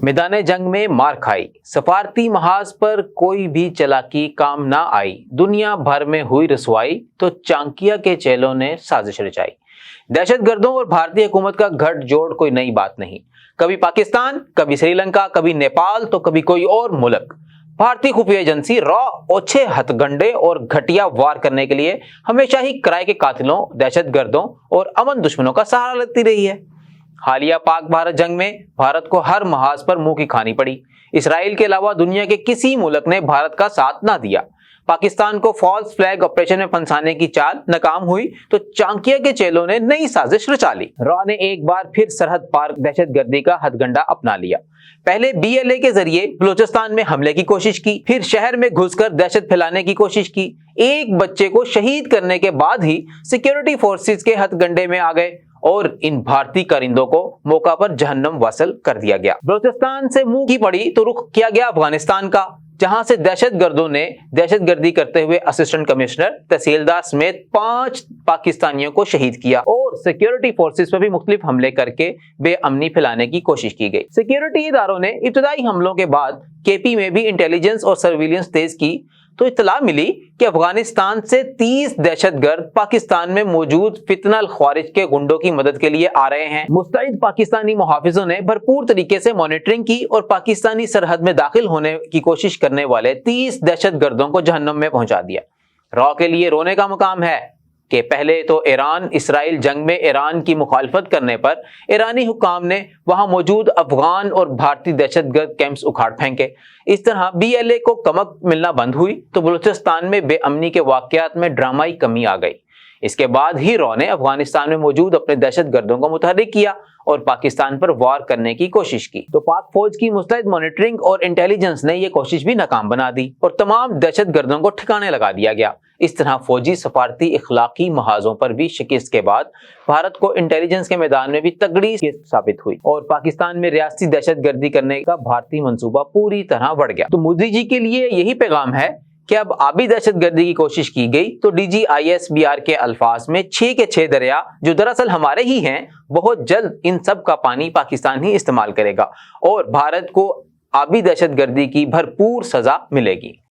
میدان جنگ میں مار کھائی، سفارتی محاذ پر کوئی بھی چلاکی کام نہ آئی، دنیا بھر میں ہوئی رسوائی تو چانکیا کے چیلوں نے سازش رچائی۔ دہشت گردوں اور بھارتی حکومت کا گٹھ جوڑ کوئی نئی بات نہیں، کبھی پاکستان، کبھی سری لنکا، کبھی نیپال تو کبھی کوئی اور ملک۔ بھارتی خفیہ ایجنسی را اوچھے ہتھ گنڈے اور گھٹیا وار کرنے کے لیے ہمیشہ ہی کرائے کے قاتلوں، دہشت گردوں اور امن دشمنوں کا سہارا لیتی رہی ہے۔ حالیہ پاک بھارت جنگ میں بھارت کو ہر محاذ پر منہ کی کھانی پڑی۔ اسرائیل کے علاوہ دنیا کے کسی ملک نے بھارت کا ساتھ نہ دیا۔ پاکستان کو فالس فلیگ آپریشن میں پھنسانے کی چال ناکام ہوئی تو چانکیا کے چیلوں نے نئی سازش رچا لی۔ را نے ایک بار پھر سرحد پار دہشت گردی کا ہتھ گنڈا اپنا لیا۔ پہلے BLA کے ذریعے بلوچستان میں حملے کی کوشش کی، پھر شہر میں گھس کر دہشت پھیلانے کی کوشش کی۔ ایک بچے کو شہید کرنے کے بعد ہی سیکیورٹی فورسز کے ہتھ گنڈے میں آ گئے اور ان بھارتی کارندوں کو موقع پر جہنم واصل کر دیا گیا۔ بلوچستان سے منہ کی پڑی تو رخ کیا گیا افغانستان کا، جہاں سے دہشت گردوں نے دہشت گردی کرتے ہوئے اسسٹنٹ کمشنر، تحصیلدار سمیت 5 پاکستانیوں کو شہید کیا اور سیکیورٹی فورسز پر بھی مختلف حملے کر کے بے امنی پھیلانے کی کوشش کی گئی۔ سیکیورٹی اداروں نے ابتدائی حملوں کے بعد KP میں بھی انٹیلیجنس اور سرویلنس تیز کی تو اطلاع ملی کہ افغانستان سے 30 دہشت گرد پاکستان میں موجود فتنہ الخوارج کے گنڈوں کی مدد کے لیے آ رہے ہیں۔ مستعد پاکستانی محافظوں نے بھرپور طریقے سے مانیٹرنگ کی اور پاکستانی سرحد میں داخل ہونے کی کوشش کرنے والے 30 دہشت گردوں کو جہنم میں پہنچا دیا۔ را کے لیے رونے کا مقام ہے کہ پہلے تو ایران اسرائیل جنگ میں ایران کی مخالفت کرنے پر ایرانی حکام نے وہاں موجود افغان اور بھارتی دہشت گرد کیمپس اکھاڑ پھینکے۔ اس طرح BLA کو کمک ملنا بند ہوئی تو بلوچستان میں بے امنی کے واقعات میں ڈرامائی کمی آ گئی۔ اس کے بعد ہی را نے افغانستان میں موجود اپنے دہشت گردوں کو متحرک کیا اور پاکستان پر وار کرنے کی کوشش کی تو پاک فوج کی مستعد مانیٹرنگ اور انٹیلیجنس نے یہ کوشش بھی ناکام بنا دی اور تمام دہشت گردوں کو ٹھکانے لگا دیا گیا۔ اس طرح فوجی، سفارتی، اخلاقی محاذوں پر بھی شکست کے بعد بھارت کو انٹیلیجنس کے میدان میں بھی تگڑی ثابت ہوئی اور پاکستان میں ریاستی دہشت گردی کرنے کا بھارتی منصوبہ پوری طرح بڑھ گیا۔ تو مودی جی کے لیے یہی پیغام ہے کہ اب آبی دہشت گردی کی کوشش کی گئی تو DG ISBR کے الفاظ میں 6 کے 6 دریا جو دراصل ہمارے ہی ہیں، بہت جلد ان سب کا پانی پاکستان ہی استعمال کرے گا اور بھارت کو آبی دہشت گردی کی بھرپور سزا ملے گی۔